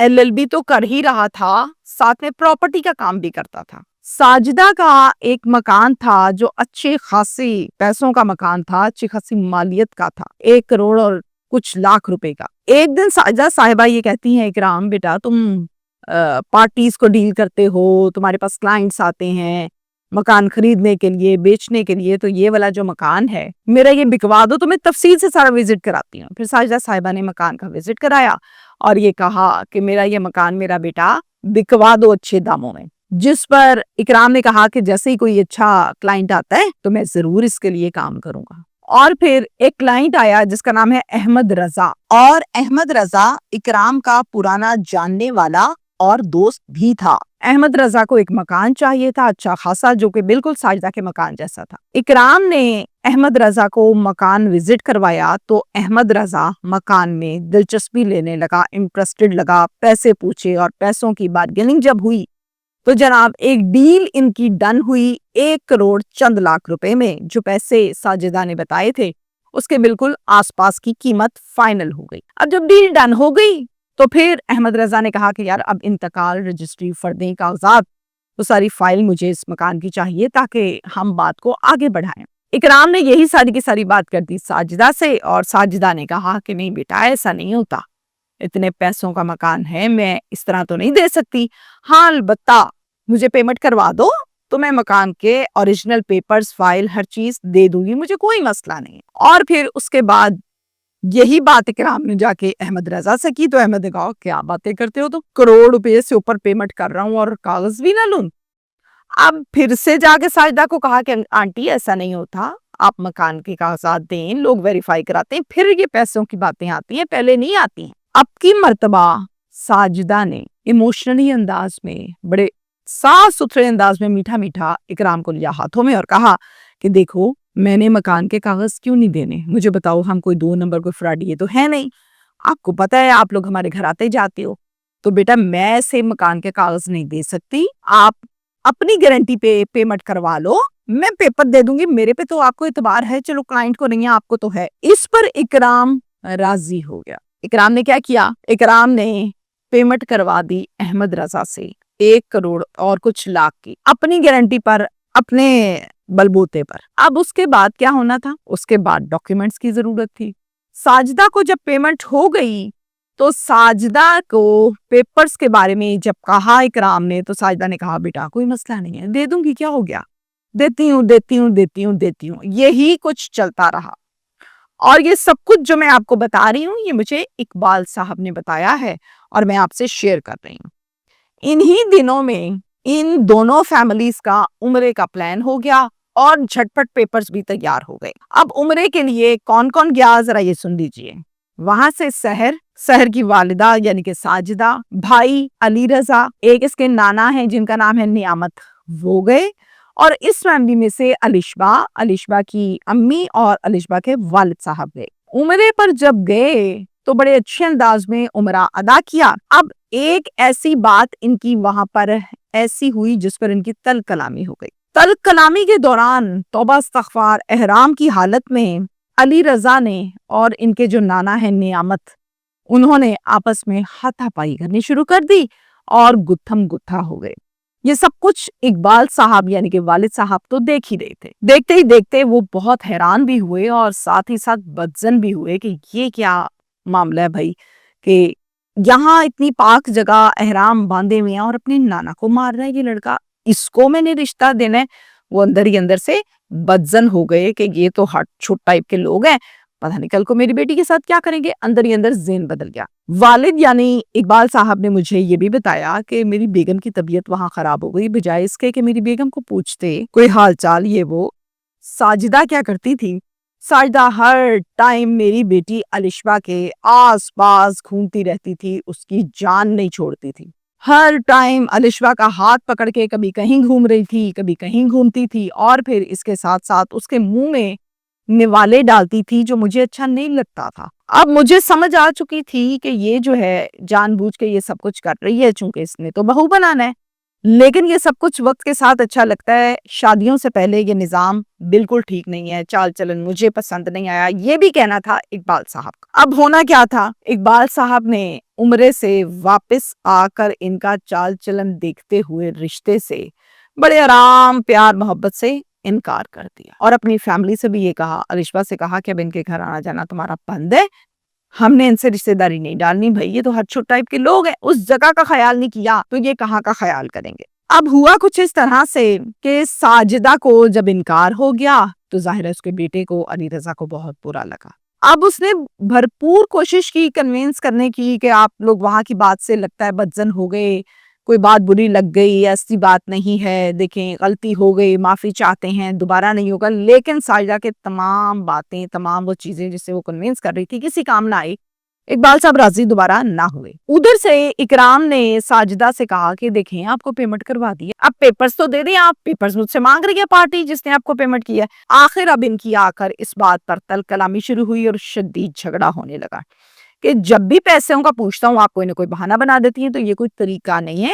LLB تو کر ہی رہا تھا، ساتھ میں پراپرٹی کا کام بھی کرتا تھا۔ ساجدہ کا ایک مکان تھا جو اچھے خاصی پیسوں کا مکان تھا، اچھی خاصی مالیت کا تھا، 1 کروڑ اور کچھ لاکھ روپے کا۔ ایک دن ساجدہ صاحبہ یہ کہتی ہیں اکرام بیٹا تم پارٹیز کو ڈیل کرتے ہو، تمہارے پاس کلائنٹس آتے ہیں مکان خریدنے کے لیے بیچنے کے لیے، تو یہ والا جو مکان ہے میرا یہ بکوا دو، تو میں تفصیل سے سارا وزٹ کراتی ہوں۔ پھر ساجدہ صاحبہ نے مکان کا وزٹ کرایا اور یہ کہا کہ میرا یہ مکان میرا بیٹا بکوا دو اچھے داموں میں، جس پر اکرام نے کہا کہ جیسے ہی کوئی اچھا کلائنٹ آتا ہے تو میں ضرور اس کے لیے کام کروں گا۔ اور پھر ایک کلائنٹ آیا جس کا نام ہے احمد رضا، اور احمد رضا اکرام کا پرانا جاننے والا اور دوست بھی تھا۔ احمد رضا کو ایک مکان چاہیے تھا اچھا خاصا، جو کہ بالکل ساجدہ کے مکان جیسا تھا۔ اکرام نے احمد رضا کو مکان وزٹ کروایا تو احمد رضا مکان میں دلچسپی لینے لگا، انٹرسٹڈ لگا، پیسے پوچھے، اور پیسوں کی بارگیننگ جب ہوئی تو جناب ایک ڈیل ان کی ڈن ہوئی 1 کروڑ چند لاکھ روپے میں، جو پیسے ساجدہ نے بتائے تھے اس کے بالکل آس پاس کی قیمت فائنل ہو گئی۔ اب جب ڈیل ڈن ہو گئی تو پھر احمد رضا نے کہا کہ یار اب انتقال، رجسٹری، فردیں، کاغذات، وہ ساری فائل مجھے اس مکان کی چاہیے تاکہ ہم بات کو آگے بڑھائیں۔ اکرام نے یہی ساری کی ساری بات کر دی ساجدہ سے، اور ساجدہ نے کہا کہ نہیں بیٹا ایسا نہیں ہوتا، اتنے پیسوں کا مکان ہے، میں اس طرح تو نہیں دے سکتی، ہاں البتہ مجھے پیمنٹ کروا دو تو میں مکان کے اوریجنل پیپرز، فائل، ہر چیز دے دوں گی، مجھے کوئی مسئلہ نہیں۔ اور پھر اس کے بعد یہی بات اکرام نے جا کے احمد رضا سے کی تو احمد نے کہا کیا باتیں کرتے ہو تم، کروڑ روپے سے اوپر پیمنٹ کر رہا ہوں اور کاغذ بھی نہ لوں۔ اب پھر سے جا کے ساجدہ کو کہا کہ آنٹی ایسا نہیں ہوتا، آپ مکان کے کاغذات دیں، لوگ ویریفائی کراتے ہیں، پھر یہ پیسوں کی باتیں آتی ہیں، پہلے نہیں آتی ہیں۔ اب کی مرتبہ ساجدہ نے ایموشنلی انداز میں، بڑے صاف ستھرے انداز میں میٹھا میٹھا اکرام کو لیا ہاتھوں میں اور کہا کہ دیکھو میں نے مکان کے کاغذ کیوں نہیں دینے، مجھے بتاؤ ہم کوئی 2 نمبر کوئی فراڈی تو ہے نہیں، آپ کو پتہ ہے آپ لوگ ہمارے گھر آتے جاتے ہو، تو بیٹا میں ایسے مکان کے کاغذ نہیں دے سکتی، آپ اپنی گارنٹی پہ پیمنٹ کروا لو، میں پیپر دے دوں گی، میرے پہ تو آپ کو اعتبار ہے، چلو کلائنٹ کو نہیں ہے آپ کو تو ہے۔ اس پر اکرام راضی ہو گیا۔ اکرام نے کیا کیا، اکرام نے پیمنٹ کروا دی احمد رضا سے 1 کروڑ اور کچھ لاکھ کی، اپنی گارنٹی پر، اپنے بلبوتے پر۔ اب اس کے بعد کیا ہونا تھا، اس کے بعد ڈاکیومنٹس کی ضرورت تھی۔ ساجدہ کو جب پیمنٹ ہو گئی تو ساجدہ کو پیپرز کے بارے میں جب کہا اکرام نے تو ساجدہ نے کہا بیٹا کوئی مسئلہ نہیں ہے، دے دوں گی، کیا ہو گیا، دیتی ہوں۔ یہی کچھ چلتا رہا، اور یہ سب کچھ جو میں آپ کو بتا رہی ہوں یہ مجھے اقبال صاحب نے بتایا ہے اور میں آپ سے شیئر کر رہی ہوں۔ انہی دنوں میں ان دونوں فیملیز کا عمرے کا پلان ہو گیا اور جھٹپٹ پیپرز بھی تیار ہو گئے۔ اب عمرے کے لیے کون کون گیا ذرا یہ سن لیجئے۔ وہاں سے سحر کی والدہ یعنی کہ ساجدہ، بھائی علی رضا، ایک اس کے نانا ہیں جن کا نام ہے نعمت، وہ گئے، اور اس فیملی میں سے علیشبہ کی امی اور علیشبہ کے والد صاحب گئے۔ عمرے پر جب گئے تو بڑے اچھے انداز میں عمرہ ادا کیا۔ اب ایک ایسی بات ان کی وہاں پر ایسی ہوئی جس پر ان کی تلخ کلامی ہو گئی۔ تلخ کلامی کے دوران توبہ استغفار احرام کی حالت میں علی رضا نے اور ان کے جو نانا ہے نعمت، انہوں نے آپس میں ہاتھا پائی کرنی شروع کر دی اور گتھم گتھا ہو گئے۔ یہ سب کچھ اقبال صاحب یعنی کہ والد صاحب تو دیکھ ہی رہے تھے۔ دیکھتے ہی دیکھتے وہ بہت حیران بھی ہوئے اور ساتھ ہی ساتھ بدظن بھی ہوئے کہ یہ کیا معاملہ ہے بھائی، کہ یہاں اتنی پاک جگہ احرام باندھے ہوئے ہیں اور اپنے نانا کو مار رہا ہے یہ لڑکا، اس کو میں نے رشتہ دینا ہے۔ وہ اندر ہی اندر سے بدظن ہو گئے کہ یہ تو ہٹ چھٹ ٹائپ کے لوگ ہیں، پتہ نہیں کل کو میری بیٹی کے ساتھ کیا کریں گے۔ اندر ہی اندر ذہن بدل گیا۔ والد یعنی اقبال صاحب نے مجھے یہ بھی بتایا کہ میری بیگم کی طبیعت وہاں خراب ہو گئی، بجائے اس کے کہ میری بیگم کو پوچھتے کوئی حال چال یہ وہ، ساجدہ کیا کرتی تھی، ساجدہ ہر ٹائم میری بیٹی علیشبہ کے آس پاس گھومتی رہتی تھی، اس کی جان نہیں چھوڑتی تھی۔ ہر ٹائم علیشبہ کا ہاتھ پکڑ کے کبھی کہیں گھوم رہی تھی، کبھی کہیں گھومتی تھی، اور پھر اس کے ساتھ ساتھ اس کے منہ میں نوالے ڈالتی تھی جو مجھے اچھا نہیں لگتا تھا۔ اب مجھے سمجھ آ چکی تھی کہ یہ جو ہے جان بوجھ کے یہ سب کچھ کر رہی ہے، چونکہ اس نے تو بہو بنانا ہے، لیکن یہ سب کچھ وقت کے ساتھ اچھا لگتا ہے، شادیوں سے پہلے یہ نظام بالکل ٹھیک نہیں ہے، چال چلن مجھے پسند نہیں آیا، یہ بھی کہنا تھا اقبال صاحب کا۔ اب ہونا کیا تھا، اقبال صاحب نے عمرے سے واپس آ کر ان کا چال چلن دیکھتے ہوئے رشتے سے بڑے آرام پیار محبت سے انکار کر دیا، اور اپنی فیملی سے بھی یہ کہا، الشبا سے کہا کہ اب ان کے گھر آنا جانا تمہارا بند ہے، ہم نے ان سے رشتہ داری نہیں ڈالنی، بھائی یہ تو ہر چھوٹ ٹائپ کے لوگ ہیں، اس جگہ کا خیال نہیں کیا تو یہ کہاں کا خیال کریں گے۔ اب ہوا کچھ اس طرح سے کہ ساجدہ کو جب انکار ہو گیا تو ظاہر ہے اس کے بیٹے کو علی رضا کو بہت برا لگا۔ اب اس نے بھرپور کوشش کی کنوینس کرنے کی کہ آپ لوگ وہاں کی بات سے لگتا ہے بدزن ہو گئے، کوئی بات بری لگ گئی، ایسی بات نہیں ہے، دیکھیں غلطی ہو گئی، معافی چاہتے ہیں، دوبارہ نہیں ہوگا۔ لیکن ساجدہ کے تمام باتیں، تمام وہ چیزیں جس سے وہ کنوینس کر رہی تھی کسی کام نہ آئی، اقبال صاحب راضی دوبارہ نہ ہوئے۔ ادھر سے اکرام نے ساجدہ سے کہا کہ دیکھیں آپ کو پیمنٹ کروا دی ہے، اب پیپرز تو دے دیں، آپ پیپرز مجھ سے مانگ رہی ہے پارٹی جس نے آپ کو پیمنٹ کیا ہے۔ آخر اب ان کی آ کر اس بات پر تل کلامی شروع ہوئی اور شدید جھگڑا ہونے لگا کہ جب بھی پیسوں کا پوچھتا ہوں آپ کوئی نہ کوئی بہانہ بنا دیتی ہیں، تو یہ کوئی طریقہ نہیں ہے،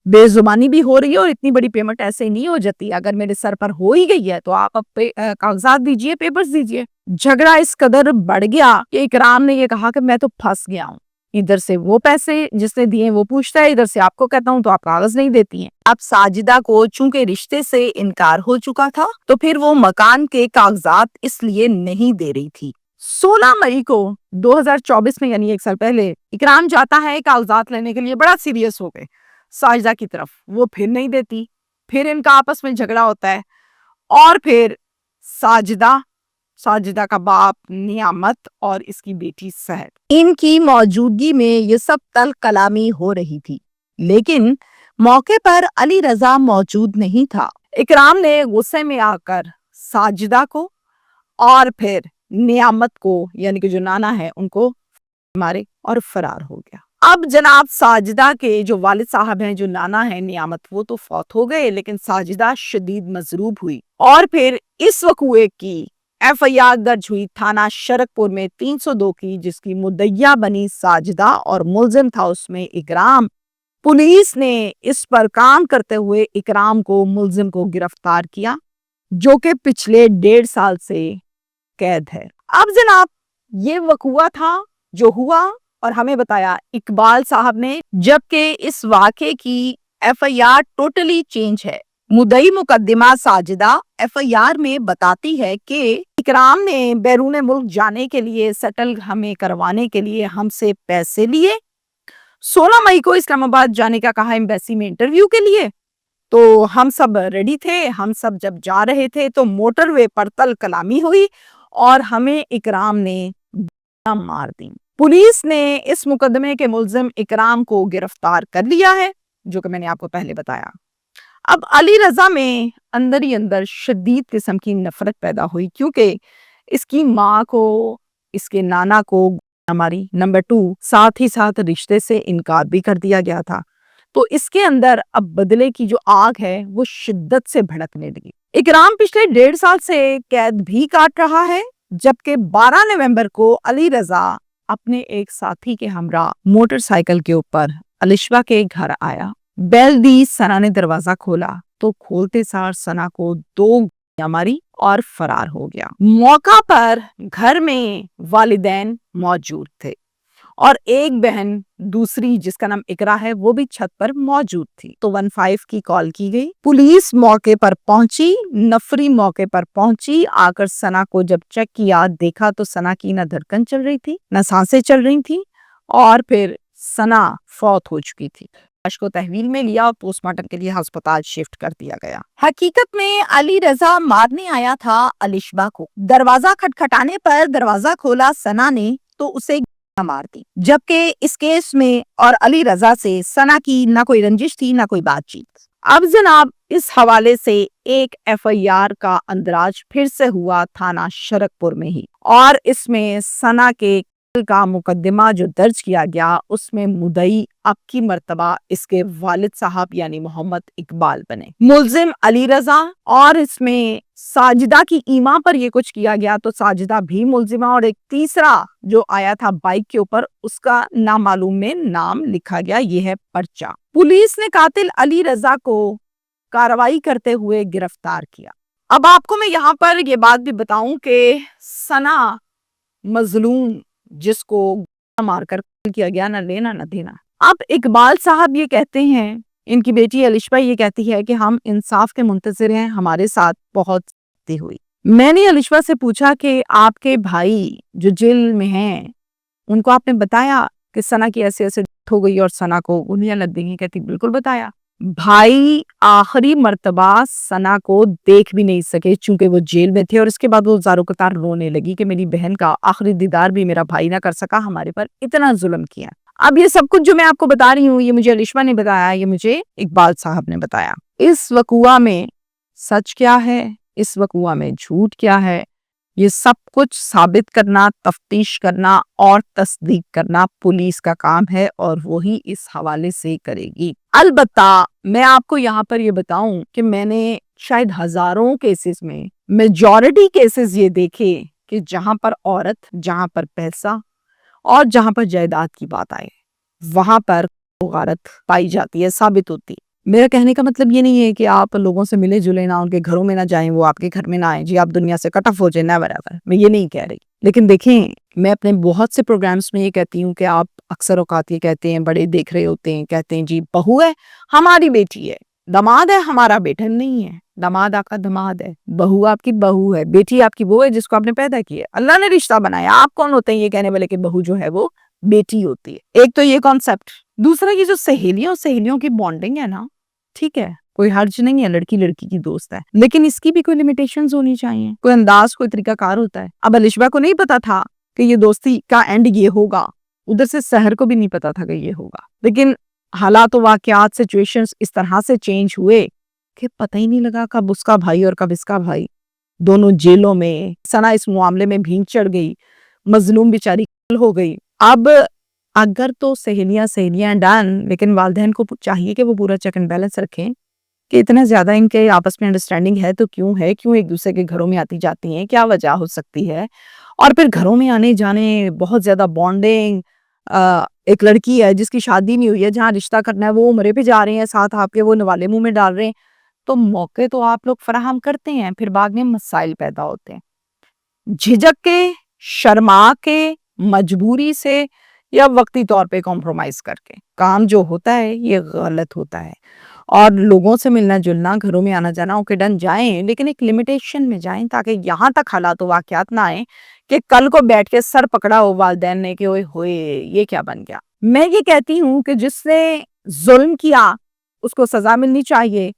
بے زبانی بھی ہو رہی ہے اور اتنی بڑی پیمنٹ ایسے ہی نہیں ہو جاتی، اگر میرے سر پر ہو ہی گئی ہے تو آپ اب کاغذات دیجئے، پیپرز دیجئے۔ جھگڑا اس قدر بڑھ گیا کہ اکرام نے یہ کہا کہ میں تو پھنس گیا ہوں، ادھر سے وہ پیسے جس نے دیے وہ پوچھتا ہے، ادھر سے آپ کو کہتا ہوں تو آپ کاغذ نہیں دیتی ہیں۔ اب ساجدہ کو چونکہ رشتے سے انکار ہو چکا تھا تو پھر وہ مکان کے کاغذات اس لیے نہیں دے رہی تھی۔ 16 مئی کو 2024 میں یعنی ایک سال پہلے اکرام جاتا ہے کاغذات لینے کے لیے، بڑا سیریس ہو گئے ساجدہ کی طرف، وہ پھر نہیں دیتی، پھر ان کا آپس میں جھگڑا ہوتا ہے، اور پھر ساجدہ کا باپ نعمت اور اس کی بیٹی سحر، ان کی موجودگی میں یہ سب تل کلامی ہو رہی تھی، لیکن موقع پر علی رضا موجود نہیں تھا۔ اکرام نے غصے میں آ کر ساجدہ کو اور پھر نعمت کو یعنی کہ جو نانا ہے ان کو مارے اور فرار ہو گیا۔ اب جناب ساجدہ کے جو والد صاحب ہیں، جو نانا ہے نعمت، وہ تو فوت ہو گئے، لیکن ساجدہ شدید مضروب ہوئی، اور پھر اس وقوعے کی ایف آئی آر درج ہوئی تھانہ شرک پور میں 302 کی، جس کی مدعیہ بنی ساجدہ اور ملزم تھا اس میں اکرام۔ پولیس نے اس پر کام کرتے ہوئے اکرام کو ملزم کو گرفتار کیا، جو کہ پچھلے 1.5 سال سے قید ہے۔ اب جناب یہ وقوعہ تھا جو ہوا اور ہمیں بتایا اقبال صاحب نے، جبکہ اس واقعے کی F I R totally change ہے۔ مدعی مقدمہ ساجدہ ایف آئی آر میں بتاتی ہے کہ اکرام نے بیرون ملک جانے کے لیے سیٹل ہمیں کروانے کے لیے ہم سے پیسے لیے، 16 مئی کو اسلام آباد جانے کا کہا ایمبیسی میں انٹرویو کے لیے، تو ہم سب ریڈی تھے، ہم سب جب جا رہے تھے تو موٹر وے پر تل کلامی ہوئی اور ہمیں اکرام نے مار دی۔ پولیس نے اس مقدمے کے ملزم اکرام کو گرفتار کر لیا ہے، جو کہ میں نے آپ کو پہلے بتایا۔ اب علی رضا میں اندر ہی اندر شدید قسم کی نفرت پیدا ہوئی، کیونکہ اس کی ماں کو، اس کے نانا کو ہماری نمبر 2 ساتھ ہی ساتھ رشتے سے انکار بھی کر دیا گیا تھا، تو اس کے اندر اب بدلے کی جو آگ ہے وہ شدت سے بھڑکنے لگی۔ اکرام پچھلے 1.5 سال سے قید بھی کاٹ رہا ہے، جبکہ 12 نومبر کو علی رضا اپنے ایک ساتھی کے ہمراہ موٹر سائیکل کے اوپر الشبا کے گھر آیا۔ بیل دی، ثنا نے دروازہ کھولا تو کھولتے سار ثنا کو 2 گولیاں ماری اور فرار ہو گیا۔ موقع پر گھر میں والدین موجود تھے اور ایک بہن دوسری جس کا نام اقرا ہے وہ بھی چھت پر موجود تھی، تو 15 کی کال کی گئی۔ پولیس موقع پر پہنچی، نفری موقع پر پہنچی، آ کر ثنا کو جب چیک کیا دیکھا تو ثنا کی نہ دھڑکن چل رہی تھی نہ سانسیں چل رہی تھی، اور پھر ثنا فوت ہو چکی تھی۔ لاش کو تحویل میں لیا اور پوسٹ مارٹم کے لیے ہسپتال شفٹ کر دیا گیا۔ حقیقت میں علی رضا مارنے آیا تھا الشبا کو۔ دروازہ کھٹکھٹانے پر دروازہ کھولا ثنا نے تو اسے مار دی، جبکہ اس کیس میں اور علی رضا سے ثنا کی نہ کوئی رنجش تھی نہ کوئی بات چیت۔ اب جناب اس حوالے سے ایک ایف آئی آر کا اندراج پھر سے ہوا تھانہ شرک پور میں ہی، اور اس میں ثنا کے کا مقدمہ جو درج کیا گیا اس میں مدعی اب کی مرتبہ اس کے والد صاحب یعنی محمد اقبال بنے، ملزم علی رضا، اور اس میں ساجدہ کی ایما پر یہ کچھ کیا گیا تو ساجدہ بھی ملزمہ، اور ایک تیسرا جو آیا تھا بائک کے اوپر اس کا نامعلوم میں نام لکھا گیا۔ یہ ہے پرچہ۔ پولیس نے قاتل علی رضا کو کارروائی کرتے ہوئے گرفتار کیا۔ اب آپ کو میں یہاں پر یہ بات بھی بتاؤں کہ ثنا مظلوم جس کو مار کر کیا گیا، نہ لینا نہ دینا۔ اب اقبال صاحب یہ کہتے ہیں، ان کی بیٹی الشبہ یہ کہتی ہے کہ ہم انصاف کے منتظر ہیں، ہمارے ساتھ بہت زیادتی ہوئی۔ میں نے الشبہ سے پوچھا کہ آپ کے بھائی جو جیل میں ہیں ان کو آپ نے بتایا کہ ثنا کی ایسے ایسے ڈیتھ ہو گئی اور ثنا کو گولیاں لگ گئی ہیں؟ کہتی بالکل بتایا۔ بھائی آخری مرتبہ ثنا کو دیکھ بھی نہیں سکے چونکہ وہ جیل میں تھے، اور اس کے بعد وہ زارو قطار رونے لگی کہ میری بہن کا آخری دیدار بھی میرا بھائی نہ کر سکا، ہمارے پر اتنا ظلم کیا۔ اب یہ سب کچھ جو میں آپ کو بتا رہی ہوں یہ مجھے الشبہ نے بتایا، یہ مجھے اقبال صاحب نے بتایا۔ اس وقوعہ میں سچ کیا ہے، اس وقوعہ میں جھوٹ کیا ہے، یہ سب کچھ ثابت کرنا، تفتیش کرنا اور تصدیق کرنا پولیس کا کام ہے، اور وہی اس حوالے سے کرے گی۔ البتہ میں آپ کو یہاں پر یہ بتاؤں کہ میں نے شاید ہزاروں کیسز میں میجورٹی کیسز یہ دیکھے کہ جہاں پر عورت، جہاں پر پیسہ اور جہاں پر جائیداد کی بات آئے وہاں پر غارت پائی جاتی ہے، ثابت ہوتی ہے۔ میرا کہنے کا مطلب یہ نہیں ہے کہ آپ لوگوں سے ملے جلے نہ، ان کے گھروں میں نہ جائیں، وہ آپ کے گھر میں نہ آئیں، جی آپ دنیا سے کٹ آف ہو جائیں، نیور ایور، میں یہ نہیں کہہ رہی۔ لیکن دیکھیں، میں اپنے بہت سے پروگرامز میں یہ کہتی ہوں کہ آپ اکثر اوقات یہ کہتے ہیں، بڑے دیکھ رہے ہوتے ہیں، کہتے ہیں جی بہو ہے ہماری بیٹی ہے، داماد ہے ہمارا بیٹا نہیں ہے، داماد آپ کا داماد ہے، بہو آپ کی بہو ہے، بیٹی آپ کی وہ ہے جس کو آپ نے پیدا کیا ہے، اللہ نے رشتہ بنایا، آپ کون ہوتے ہیں یہ کہنے والے کہ بہو جو ہے وہ بیٹی ہوتی ہے؟ ایک تو یہ کانسیپٹ۔ دوسرا یہ جو سہیلیوں کی بانڈنگ ہے نا، ٹھیک ہے، کوئی حرج نہیں ہے، لڑکی لڑکی کی دوست ہے، لیکن اس کی بھی کوئی لیمیٹیشنز ہونی چاہیے، کوئی انداز، کوئی طریقہ کار ہوتا ہے۔ اب الشبہ کو نہیں پتا تھا کہ یہ دوستی کا اینڈ یہ ہوگا، ادھر سے سحر کو بھی نہیں پتا تھا کہ یہ ہوگا، لیکن حالات و واقعات، سچویشنز اس طرح سے چینج ہوئے کہ پتہ ہی نہیں لگا کب اس کا بھائی اور کب اس کا بھائی دونوں جیلوں میں۔ ثنا اس معاملے میں بھینگ چڑھ گئی، مظلوم بیچاری ہو گئی۔ اب اگر تو سہیلیاں ڈن، لیکن والدین کو چاہیے کہ وہ پورا چیک اینڈ بیلنس رکھیں کہ اتنا زیادہ ان کے آپس میں انڈرسٹینڈنگ ہے تو کیوں ایک دوسرے کے گھروں میں آتی جاتی ہیں، کیا وجہ ہو سکتی ہے، اور پھر گھروں میں آنے جانے بہت زیادہ بانڈنگ۔ ایک لڑکی ہے جس کی شادی نہیں ہوئی ہے، جہاں رشتہ کرنا ہے وہ عمرے پہ جا رہے ہیں، ساتھ آپ کے وہ نوالے منہ میں ڈال رہے ہیں، تو موقع تو آپ لوگ فراہم کرتے ہیں، پھر بعد میں مسائل پیدا ہوتے ہیں، جھجک کے، شرما کے، مجبوری سے، یا وقتی طور پہ کمپرومائز کر کے۔ کام جو ہوتا ہے یہ غلط ہوتا ہے، اور لوگوں سے ملنا جلنا، گھروں میں آنا جانا، اوکے ڈن جائیں، لیکن ایک لیمیٹیشن میں جائیں تاکہ یہاں تک حالات و واقعات نہ آئیں کہ کل کو بیٹھ کے سر پکڑا ہو والدین نے کہ اوئے ہوئے یہ کیا بن گیا۔ میں یہ کہتی ہوں کہ جس نے ظلم کیا اس کو سزا ملنی چاہیے،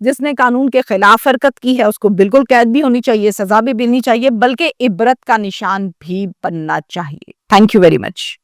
جس نے قانون کے خلاف حرکت کی ہے اس کو بالکل قید بھی ہونی چاہیے، سزا بھی ملنی چاہیے، بلکہ عبرت کا نشان بھی بننا چاہیے۔ Thank you very much.